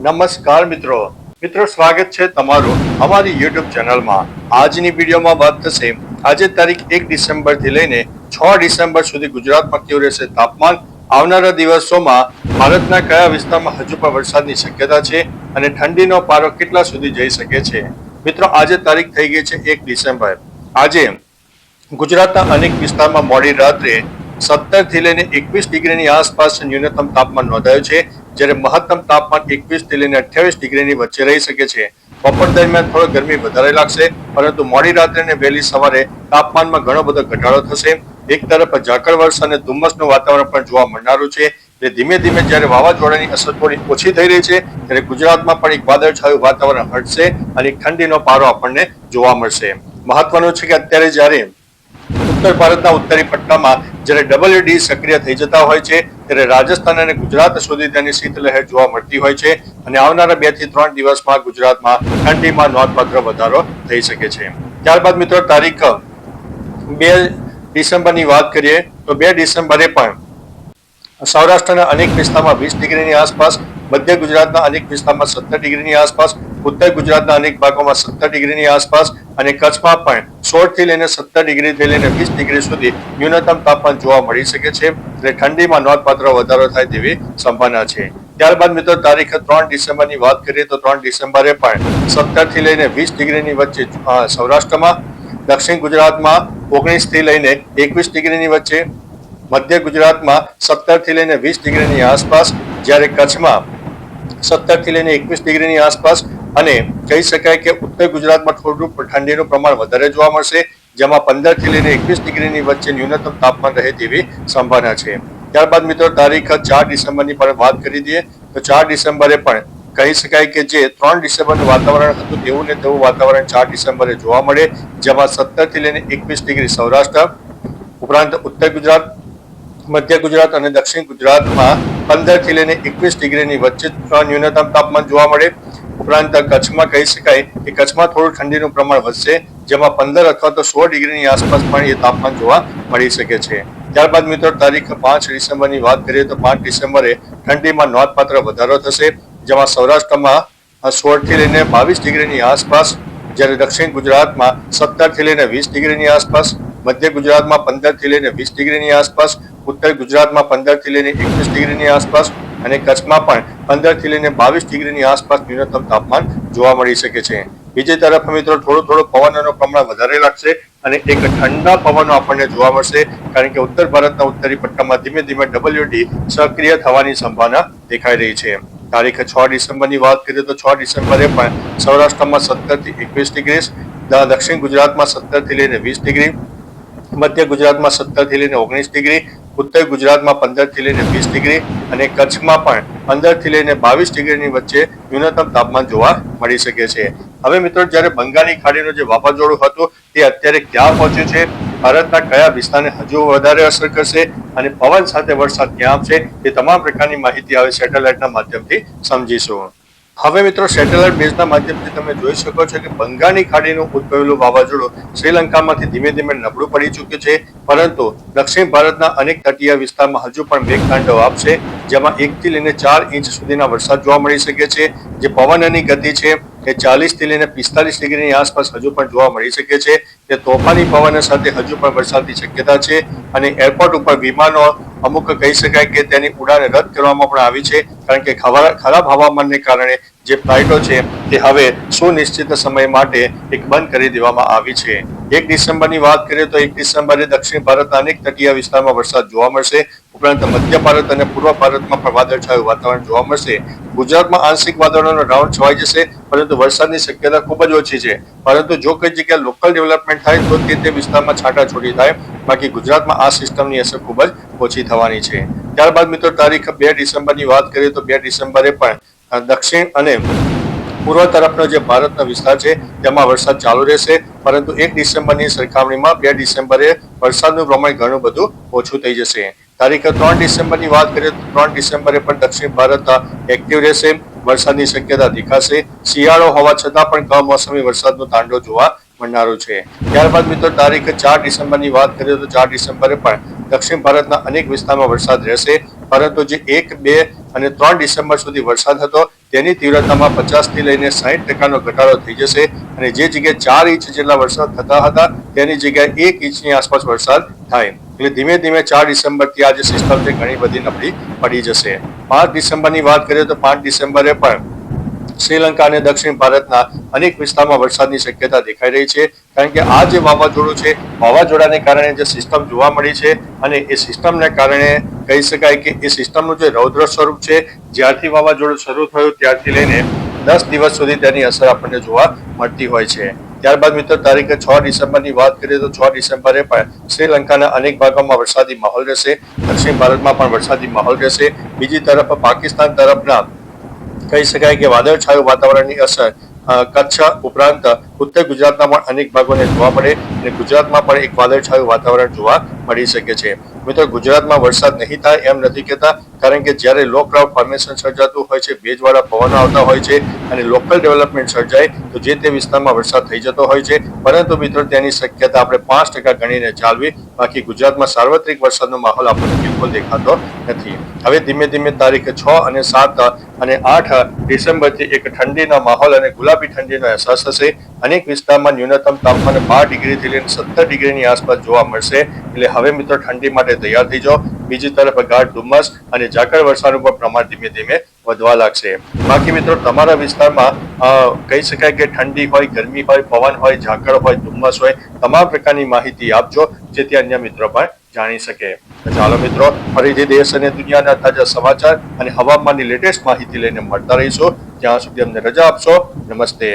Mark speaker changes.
Speaker 1: નમસ્કાર મિત્રો સ્વાગત છે તમારું અમારી યુટ્યુબ ચેનલમાં। આજની વિડીયોમાં વાત થશે આજે તારીખ 1 ડિસેમ્બર થી લઈને 6 ડિસેમ્બર સુધી ગુજરાતમાં કેવું રહેશે તાપમાન, આવનારા દિવસોમાં ભારતના કયા વિસ્તારમાં હજુ પણ વરસાદની શક્યતા છે અને ઠંડીનો પારો કેટલા સુધી જઈ શકે છે। મિત્રો આજે તારીખ થઈ ગઈ છે 1 ડિસેમ્બર। આજે ગુજરાતના અનેક વિસ્તારમાં મોડી રાત્રે 17 થી લઈને 21 ડિગ્રીની આસપાસ ન્યૂનતમ તાપમાન નોંધાયું છે, જ્યારે મહત્તમ તાપમાન 21 થી લઈને 28 ડિગ્રીની વચ્ચે રહી શકે છે। બપોર દરમિયાન થોડો ગરમી વધારે લાગશે, પરંતુ મોડી રાત્રે અને વહેલી સવારે તાપમાનમાં ઘણો બધો ઘટાડો થશે। એક તરફ ઝાકળ વર્ષ અને ધુમ્મસનું વાતાવરણ પણ જોવા મળનારું છે। ધીમે ધીમે જ્યારે વાવાઝોડાની અસર થોડી ઓછી થઈ રહી છે, ત્યારે ગુજરાતમાં પણ એક વાદળછાયું વાતાવરણ હટશે અને ઠંડીનો પારો આપણને જોવા મળશે। મહત્વનું છે કે અત્યારે જ્યારે ઉત્તર ભારતના ઉત્તરી પટ્ટામાં જ્યારે WD સક્રિય થઈ જતા હોય છે, ત્યારે રાજસ્થાન અને ગુજરાત સુધી તેની શીતલહેર જોવા મળતી હોય છે અને આવનારા 2 થી 3 દિવસમાં ગુજરાતમાં ઠંડીમાં નોંધપાત્ર વધારો થઈ શકે છે। ત્યારબાદ મિત્રો તારીખ 2 ડિસેમ્બરની વાત કરીએ તો 2 ડિસેમ્બરે પણ સૌરાષ્ટ્રના અનેક વિસ્તારમાં 20 ડિગ્રીની આસપાસ, મધ્ય ગુજરાતના અનેક વિસ્તારમાં 17 ડિગ્રીની આસપાસ, ઉત્તર ગુજરાતના અનેક ભાગોમાં 17 ડિગ્રીની આસપાસ અને કચ્છમાં પણ 16 થી લઈને 17 ડિગ્રીથી લઈને 20 ડિગ્રી સુધી ન્યૂનતમ તાપમાન જોવા મળી શકે છે, એટલે ઠંડીમાં નોંધપાત્ર વધારો થાય તેવી સંભાવના છે। ત્યારબાદ મિત્રો તારીખ 3 ડિસેમ્બરની વાત કરીએ તો 3 ડિસેમ્બરે પણ 17 થી લઈને 20 ડિગ્રીની વચ્ચે સૌરાષ્ટ્રમાં, દક્ષિણ ગુજરાતમાં 19 થી લઈને 21 ડિગ્રીની વચ્ચે, મધ્ય ગુજરાતમાં 17 થી લઈને 20 ડિગ્રીની આસપાસ, જ્યારે કચ્છમાં 17 થી લઈને 21 ડિગ્રીની આસપાસ અને કહી શકાય કે ઉત્તર ગુજરાતમાં થોડું ઠંડીનું પ્રમાણ વધારે જોવા મળશે, જેમાં 15 થી લઈને 21 ડિગ્રીની વચ્ચે ન્યૂનતમ તાપમાન રહે તેવી સંભાવના છે। ત્યારબાદ મિત્રો તારીખ 4 ડિસેમ્બરની પણ વાત કરી દઈએ તો 4 ડિસેમ્બરે પણ કહી શકાય કે જે 3 ડિસેમ્બરનું વાતાવરણ હતું તેવું ને તેવું વાતાવરણ 4 ડિસેમ્બરે જોવા મળે, જેમાં 17 થી લઈને 21 ડિગ્રી સૌરાષ્ટ્ર ઉપરાંત ઉત્તર ગુજરાત, મધ્ય ગુજરાત અને દક્ષિણ ગુજરાતમાં 15 થી લઈને 21 ડિગ્રીની વચ્ચે ન્યૂનતમ તાપમાન જોવા મળે। ઉપરાંત કચ્છમાં કહી શકાય કે કચ્છમાં થોડું ઠંડીનું પ્રમાણ વધશે, જેમાં 15 અથવા તો 16 ડિગ્રીની આસપાસ પણ એ તાપમાન જોવા મળી શકે છે। ત્યારબાદ મિત્રો તારીખ 5 ડિસેમ્બરની વાત કરીએ તો 5 ડિસેમ્બરે ઠંડીમાં નોંધપાત્ર વધારો થશે, જેમાં સૌરાષ્ટ્રમાં 16 થી લઈને 22 ડિગ્રીની આસપાસ, જ્યારે દક્ષિણ ગુજરાતમાં 17 થી લઈને 20 ડિગ્રીની આસપાસ, મધ્ય ગુજરાતમાં 15 થી લઈને 20 ડિગ્રીની આસપાસ, ઉત્તર ગુજરાતમાં 15 થી લઈને 21 ડિગ્રીની આસપાસ અને કચ્છમાં પણ 15 થી લઈને 22 ડિગ્રીની આસપાસ ન્યૂનતમ તાપમાન જોવા મળી શકે છે। બીજી તરફ મિત્રો થોડું પવનનું પ્રમાણ વધારે લાગશે અને એક ઠંડા પવનો આપણને જોવા મળશે, કારણ કે ઉત્તર ભારતના ઉત્તરી પટ્ટામાં ધીમે ધીમે WD સક્રિય થવાની સંભાવના દેખાઈ રહી છે। તારીખ 6 ડિસેમ્બરની વાત કરીએ તો 6 ડિસેમ્બરે પણ સૌરાષ્ટ્રમાં 17 થી 21 ડિગ્રી, દક્ષિણ ગુજરાતમાં 17 થી લઈને 20 ડિગ્રી, મધ્ય ગુજરાતમાં 17 થી લઈને 19 ડિગ્રી, ઉત્તર ગુજરાતમાં 15 થી લઈને 20 ડિગ્રી અને કચ્છમાં પણ 15 થી લઈને 22 ડિગ્રીની વચ્ચે ન્યૂનતમ તાપમાન જોવા મળી શકે છે। હવે મિત્રો જ્યારે બંગાળની ખાડીનું જે વાવાઝોડું હતું તે અત્યારે ક્યાં પહોંચ્યું છે, ભારતના કયા વિસ્તારને હજુ વધારે અસર કરશે અને પવન સાથે વરસાદ ક્યાં આવશે, તે તમામ પ્રકારની માહિતી હવે સેટેલાઇટના માધ્યમથી સમજીશું। હવે મિત્રો સેટેલાઇટ બેઝના માધ્યમથી તમે જોઈ શકો છો કે બંગાળની ખાડીનું ઉદ્ભવેલું વાવાઝોડું શ્રીલંકામાંથી ધીમે ધીમે નબળું પડી ચૂક્યું છે, પરંતુ દક્ષિણ ભારતના અનેક તટીય વિસ્તારમાં હજુ પણ મેઘતાંડવ આપશે, જેમાં 1 થી લઈને 4 ઇંચ સુધીના વરસાદ જોવા મળી શકે છે। જે પવનની ગતિ છે એ 40 થી લઈને 45 ડિગ્રીની આસપાસ હજુ પણ જોવા મળી શકે છે। તે તોફાની પવન સાથે હજુ પણ વરસાદની શક્યતા છે અને એરપોર્ટ ઉપર વિમાનો અમુક કહી શકાય કે તેની ઉડાન રદ કરવામાં પણ આવી છે, કારણ કે ખરાબ હવામાનને કારણે જે ફ્લાઇટો છે તે હવે સુનિશ્ચિત સમય માટે એક બંધ કરી દેવામાં આવી છે। 1 ડિસેમ્બરની વાત કરીએ તો 1 ડિસેમ્બરે દક્ષિણ ભારતના અનેક તટીય વિસ્તારમાં વરસાદ જોવા મળશે, ઉપરાંત મધ્ય ભારત અને પૂર્વ ભારતમાં પણ વાદળછાયું વાતાવરણ જોવા મળશે। ગુજરાતમાં આંશિક વાદળોનો રાઉન્ડ છવાઈ જશે, પરંતુ વરસાદની શક્યતા ખૂબ જ ઓછી છે, પરંતુ જો કોઈ જગ્યાએ લોકલ ડેવલપમેન્ટ થાય તો તે વિસ્તારમાં છાંટાછૂટી થાય, બાકી ગુજરાતમાં આ સિસ્ટમની અસર ખૂબ જ ઓછી થવાની છે। ત્યારબાદ મિત્રો તારીખ 2 ડિસેમ્બરની વાત કરીએ તો 2 ડિસેમ્બરે પણ દક્ષિણ અને પૂર્વ તરફનો જે ભારતનો વિસ્તાર છે તેમાં વરસાદ ચાલુ રહેશે, પરંતુ 1 ડિસેમ્બરની સરખામણીમાં 2 ડિસેમ્બરે વરસાદનું પ્રમાણ ઘણું બધું ઓછું થઈ જશે। તારીખ 3 ડિસેમ્બરની વાત કરીએ તો 3 ડિસેમ્બરે પણ દક્ષિણ ભારત એક્ટિવ રહેશે, વરસાદની શક્યતા દેખાશે। શિયાળો હોવા છતાં પણ કમોસમી વરસાદનું તાંડવ જોવા મળનારું છે। ત્યારબાદ મિત્રો તારીખ 4 ડિસેમ્બરની વાત કરીએ તો 4 ડિસેમ્બરે પણ દક્ષિણ ભારતના અનેક વિસ્તારમાં વરસાદ રહેશે, પરંતુ જે 1, 2 અને 3 ડિસેમ્બર સુધી વરસાદ હતો તેની તીવ્રતામાં 50 થી લઈને 60% ઘટાડો થઈ જશે અને જે જગ્યાએ 4 ઇંચ જેટલા વરસાદ થતા હતા તેની જગ્યાએ 1 ઇંચની આસપાસ વરસાદ થાય. એટલે ધીમે ધીમે 4 ડિસેમ્બરથી આ જે સિસ્ટમ છે ઘણી બધી નબળી પડી જશે. 5 ડિસેમ્બરની વાત કરીએ તો 5 ડિસેમ્બરે પણ શ્રીલંકા અને દક્ષિણ ભારતના અનેક વિસ્તારમાં વરસાદની શક્યતા દેખાઈ રહી છે, કારણ કે આ જે વાવાઝોડું છે, વાવાઝોડાને કારણે જે સિસ્ટમ જોવા મળી છે અને એ સિસ્ટમને કારણે કહી શકાય કે એ સિસ્ટમનું જે રૌદ્ર સ્વરૂપ છે, જ્યારથી વાવાઝોડું શરૂ થયું ત્યારથી લઈને 10 દિવસ સુધી તેની અસર આપણને જોવા મળતી હોય છે. ત્યારબાદ મિત્રો તારીખ 6 ડિસેમ્બરની વાત કરીએ તો 6 ડિસેમ્બરે પણ શ્રીલંકાના અનેક ભાગોમાં વરસાદી માહોલ રહેશે, દક્ષિણ ભારતમાં પણ વરસાદી માહોલ રહેશે. બીજી તરફ પાકિસ્તાન તરફના કહી શકાય કે વાદળછાયું વાતાવરણની અસર કચ્છ ઉપરાંત ઉત્તર ગુજરાતના પણ અનેક ભાગોને જોવા મળે અને ગુજરાતમાં પણ એક વાદળછાયું વાતાવરણ જોવા મળી શકે છે. મિત્રો ગુજરાતમાં વરસાદ નહીં થાય એમ નથી કહેતા, કારણ કે જ્યારે લો ક્લાઉડ ફોર્મેશન સર્જાતું હોય છે, ભેજવાળા પવનો આવતા હોય છે અને લોકલ ડેવલપમેન્ટ સર્જાય તો જે તે વિસ્તારમાં વરસાદ થઈ જતો હોય છે, પરંતુ મિત્રો તેની શક્યતા આપણે 5% ગણીને ચાલવી. બાકી ગુજરાતમાં સાર્વત્રિક વરસાદનો માહોલ આપણને બિલકુલ દેખાતો નથી. હવે ધીમે ધીમે તારીખ 6 અને 7 અને 8 ડિસેમ્બરથી એક ઠંડીનો માહોલ અને ગુલાબી ઠંડીનો અહેસાસ થશે. અનેક વિસ્તારમાં ન્યૂનતમ તાપમાન 12 ડિગ્રીથી લઈને 17 ડિગ્રીની આસપાસ જોવા મળશે. એટલે હવે મિત્રો ઠંડી માટે તૈયાર થઈ જાઓ. બીજી તરફ ગાઢ ધુમ્મસ અને ઝાકળ વર્ષાનું પણ પ્રમાણ ધીમે ધીમે વધવા લાગશે. બાકી મિત્રો તમારા વિસ્તારમાં કહી શકાય કે ઠંડી હોય, ગરમી હોય, પવન હોય, ઝાકળ હોય, ધુમ્મસ હોય, તમામ પ્રકારની માહિતી આપજો, જેથી અન્ય મિત્રો પણ જાણી શકે. ચાલો મિત્રો, ફરીથી દેશ અને દુનિયાના તાજા સમાચાર અને હવામાનની લેટેસ્ટ માહિતી લઈને મળતા રહીશું. ત્યાં સુધી અમને રજા આપશો. નમસ્તે.